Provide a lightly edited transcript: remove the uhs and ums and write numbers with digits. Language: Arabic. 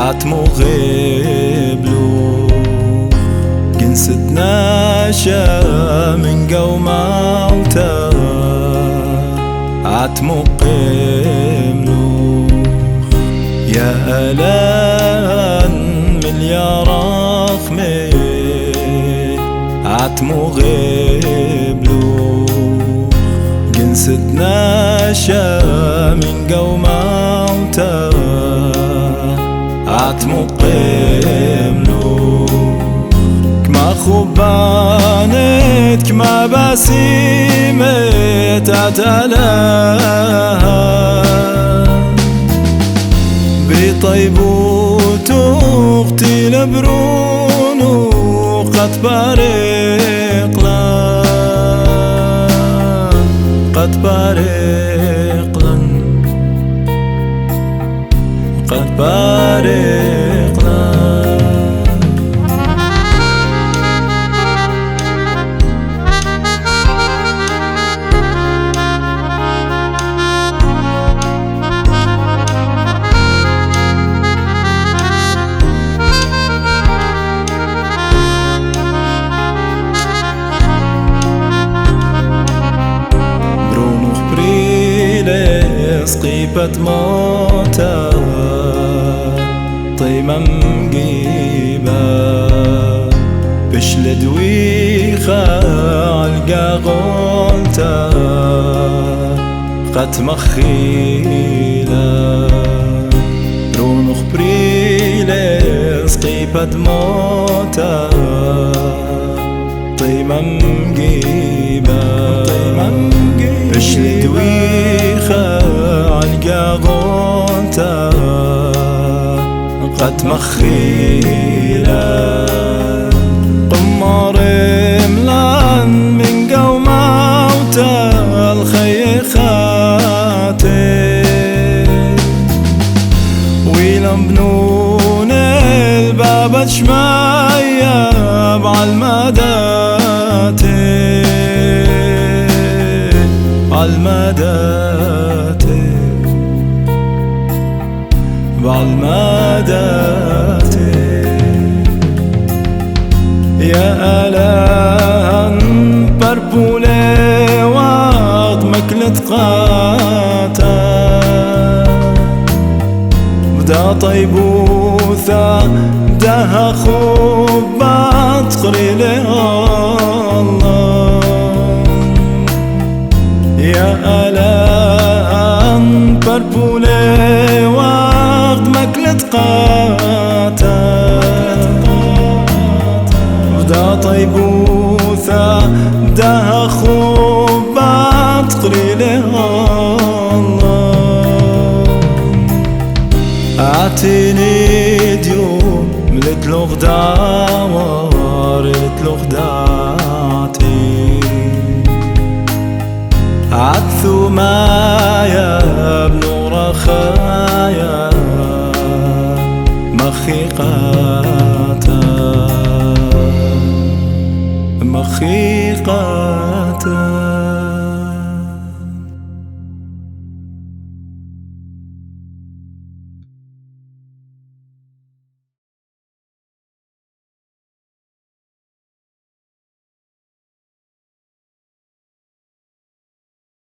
عتمو غيبلو جنستنا شا من قوما وتا عتمو قيملو يا ألان مليار أخمي عتمو غيبلو جنستنا شا من قوما وتا عتمو قيملو كما خبانت كما بسيمت عتلاها بطيبوت اختي لبرونو قد بارق لن قد بارق لن قد بارق لن سقيبت موتا طيمة مقيبة بشل دويخة عالقا غولتا قد مخيلة رونخ بريلة سقيبت موتا طيمة مقيبة بشل دويخة عالقاغونتا قد مخيلة قمار ملان من قوما وتا الخيخاتي ويلم بنون الباب شمايا بعالمداتي بعالمداتي بعالمداتي يا ألان بربولي وقت مكلت قاتا بدا طيبوثا بداها خبات قريلي الله يا ألان بربولي وقت مكلت قاتا بدا طيبوثا بداها خبات قريلي الله اعتني ديوم ملت لغداوار لغداتي عثو مايا بنور خايا مخيقاتا